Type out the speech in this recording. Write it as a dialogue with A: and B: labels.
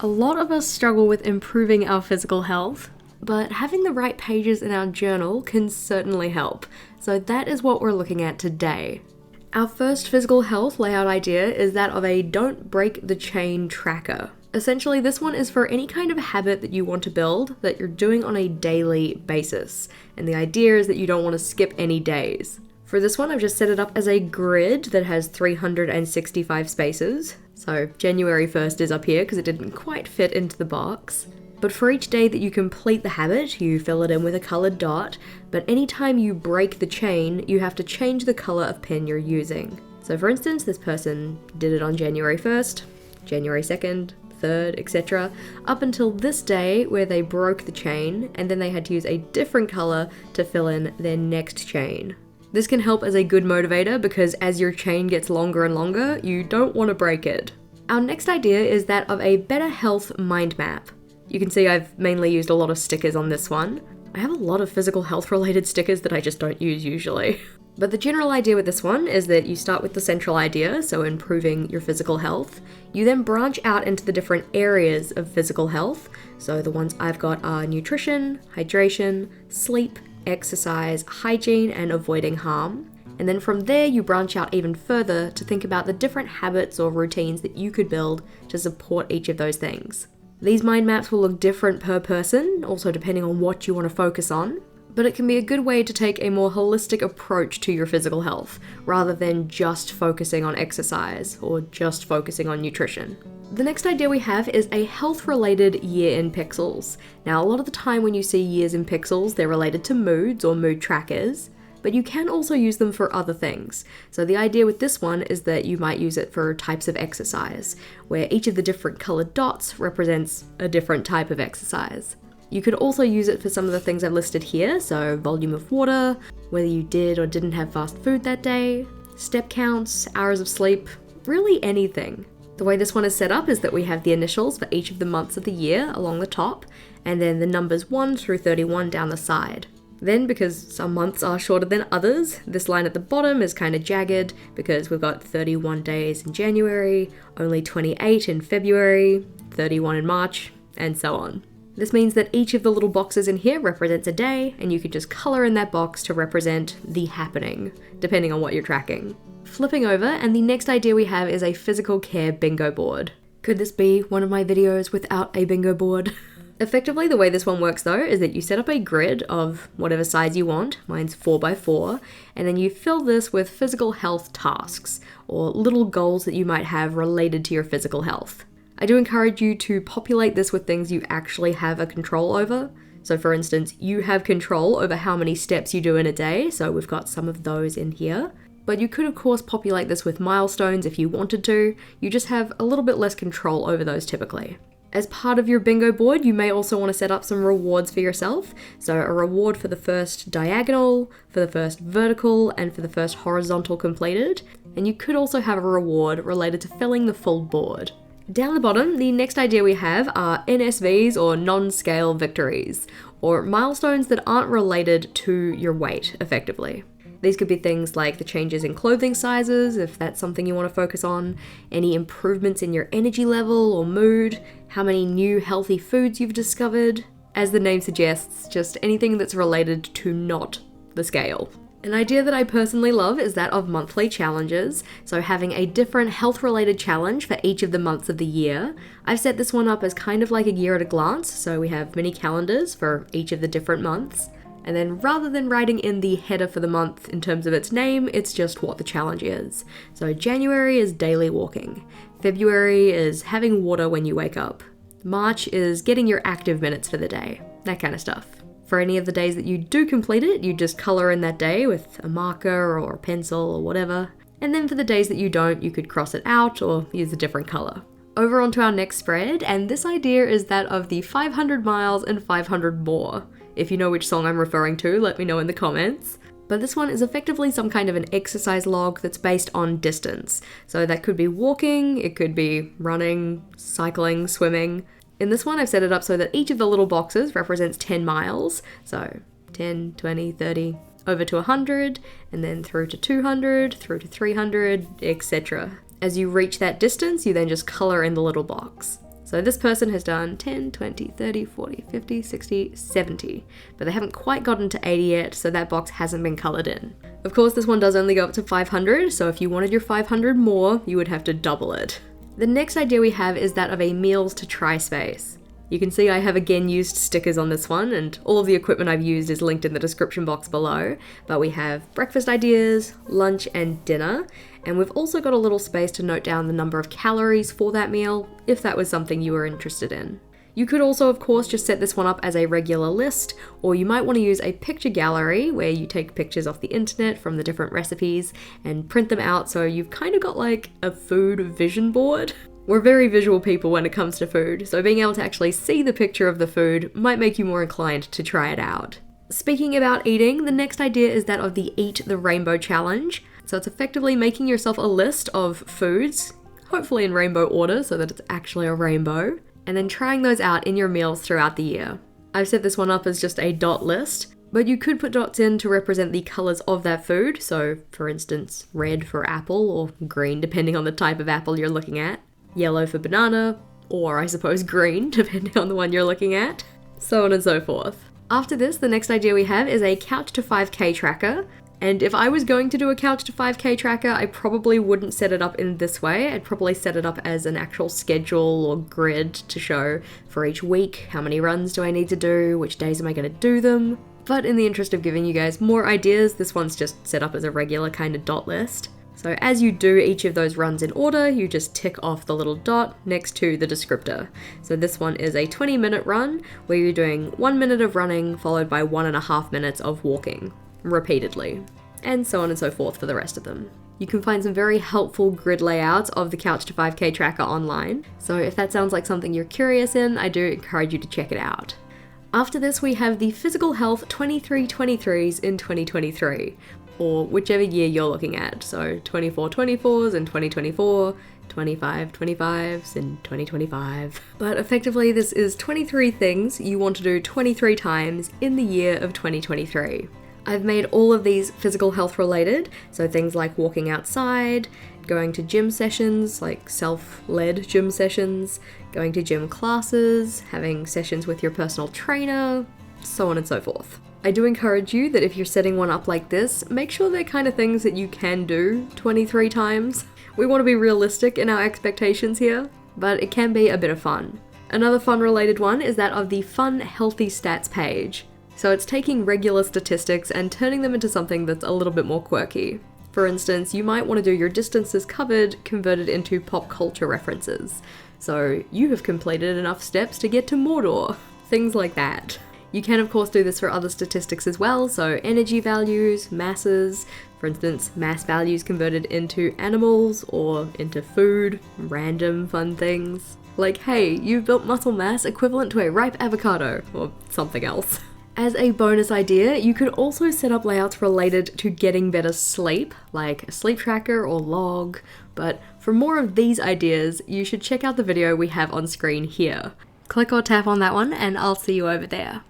A: A lot of us struggle with improving our physical health, but having the right pages in our journal can certainly help. So that is what we're looking at today. Our first physical health layout idea is that of a don't break the chain tracker. Essentially, this one is for any kind of habit that you want to build that you're doing on a daily basis. And the idea is that you don't want to skip any days. For this one, I've just set it up as a grid that has 365 spaces. So January 1st is up here because it didn't quite fit into the box. But for each day that you complete the habit, you fill it in with a colored dot, but anytime you break the chain, you have to change the color of pen you're using. So for instance, this person did it on January 1st, January 2nd, 3rd, etc., up until this day where they broke the chain, and then they had to use a different color to fill in their next chain. This can help as a good motivator because as your chain gets longer and longer, you don't want to break it. Our next idea is that of a better health mind map. You can see I've mainly used a lot of stickers on this one. I have a lot of physical health related stickers that I just don't use usually. But the general idea with this one is that you start with the central idea, so improving your physical health. You then branch out into the different areas of physical health. So the ones I've got are nutrition, hydration, sleep, exercise, hygiene, and avoiding harm. And then from there you branch out even further to think about the different habits or routines that you could build to support each of those things. These mind maps will look different per person, also depending on what you want to focus on, but it can be a good way to take a more holistic approach to your physical health, rather than just focusing on exercise or just focusing on nutrition. The next idea we have is a health-related year in pixels. Now, a lot of the time when you see years in pixels, they're related to moods or mood trackers, but you can also use them for other things. So the idea with this one is that you might use it for types of exercise, where each of the different colored dots represents a different type of exercise. You could also use it for some of the things I've listed here, so volume of water, whether you did or didn't have fast food that day, step counts, hours of sleep, really anything. The way this one is set up is that we have the initials for each of the months of the year along the top, and then the numbers 1 through 31 down the side. Then, because some months are shorter than others, this line at the bottom is kind of jagged because we've got 31 days in January, only 28 in February, 31 in March, and so on. This means that each of the little boxes in here represents a day, and you could just color in that box to represent the happening, depending on what you're tracking. Flipping over, and the next idea we have is a physical care bingo board. Could this be one of my videos without a bingo board? Effectively, the way this one works though is that you set up a grid of whatever size you want, mine's 4x4, and then you fill this with physical health tasks, or little goals that you might have related to your physical health. I do encourage you to populate this with things you actually have a control over. So for instance, you have control over how many steps you do in a day, so we've got some of those in here. But you could of course populate this with milestones if you wanted to, you just have a little bit less control over those typically. As part of your bingo board, you may also want to set up some rewards for yourself. So a reward for the first diagonal, for the first vertical, and for the first horizontal completed. And you could also have a reward related to filling the full board. Down the bottom, the next idea we have are NSVs or non-scale victories, or milestones that aren't related to your weight, effectively. These could be things like the changes in clothing sizes, if that's something you want to focus on, any improvements in your energy level or mood, how many new healthy foods you've discovered. As the name suggests, just anything that's related to not the scale. An idea that I personally love is that of monthly challenges, so having a different health-related challenge for each of the months of the year. I've set this one up as kind of like a year at a glance, so we have mini calendars for each of the different months. And then rather than writing in the header for the month in terms of its name, it's just what the challenge is. So January is daily walking. February is having water when you wake up. March is getting your active minutes for the day. That kind of stuff. For any of the days that you do complete it, you just color in that day with a marker or a pencil or whatever. And then for the days that you don't, you could cross it out or use a different color. Over onto our next spread, and this idea is that of the 500 miles and 500 more. If you know which song I'm referring to, let me know in the comments. But this one is effectively some kind of an exercise log that's based on distance. So that could be walking, it could be running, cycling, swimming. In this one, I've set it up so that each of the little boxes represents 10 miles. So 10, 20, 30, over to 100, and then through to 200, through to 300, etc. As you reach that distance, you then just color in the little box. So this person has done 10, 20, 30, 40, 50, 60, 70, but they haven't quite gotten to 80 yet, so that box hasn't been colored in. Of course, this one does only go up to 500, so if you wanted your 500 more, you would have to double it. The next idea we have is that of a meals to try space. You can see I have again used stickers on this one, and all of the equipment I've used is linked in the description box below, but we have breakfast ideas, lunch and dinner, and we've also got a little space to note down the number of calories for that meal, if that was something you were interested in. You could also, of course, just set this one up as a regular list, or you might want to use a picture gallery where you take pictures off the internet from the different recipes and print them out, so you've kind of got like a food vision board. We're very visual people when it comes to food, so being able to actually see the picture of the food might make you more inclined to try it out. Speaking about eating, the next idea is that of the Eat the Rainbow Challenge. So it's effectively making yourself a list of foods, hopefully in rainbow order so that it's actually a rainbow, and then trying those out in your meals throughout the year. I've set this one up as just a dot list, but you could put dots in to represent the colours of that food, so for instance, red for apple or green depending on the type of apple you're looking at. Yellow for banana, or I suppose green, depending on the one you're looking at, so on and so forth. After this, the next idea we have is a couch to 5k tracker, and if I was going to do a couch to 5k tracker, I probably wouldn't set it up in this way. I'd probably set it up as an actual schedule or grid to show for each week, how many runs do I need to do, which days am I going to do them. But in the interest of giving you guys more ideas, this one's just set up as a regular kind of dot list. So as you do each of those runs in order, you just tick off the little dot next to the descriptor. So this one is a 20-minute run where you're doing 1 minute of running followed by 1.5 minutes of walking, repeatedly, and so on and so forth for the rest of them. You can find some very helpful grid layouts of the Couch to 5k tracker online, so if that sounds like something you're curious in, I do encourage you to check it out. After this, we have the Physical Health 23/23s in 2023, or whichever year you're looking at, so 24/24s in 2024, 25/25s in 2025. But effectively this is 23 things you want to do 23 times in the year of 2023. I've made all of these physical health related, so things like walking outside, going to gym sessions, like self-led gym sessions, going to gym classes, having sessions with your personal trainer, so on and so forth. I do encourage you that if you're setting one up like this, make sure they're kind of things that you can do 23 times. We want to be realistic in our expectations here, but it can be a bit of fun. Another fun related one is that of the Fun Healthy Stats page. So it's taking regular statistics and turning them into something that's a little bit more quirky. For instance, you might want to do your distances covered converted into pop culture references. So you have completed enough steps to get to Mordor. Things like that. You can of course do this for other statistics as well, so energy values, masses, for instance mass values converted into animals or into food, random fun things. Like, hey, you've built muscle mass equivalent to a ripe avocado, or something else. As a bonus idea, you could also set up layouts related to getting better sleep, like a sleep tracker or log, but for more of these ideas, you should check out the video we have on screen here. Click or tap on that one and I'll see you over there.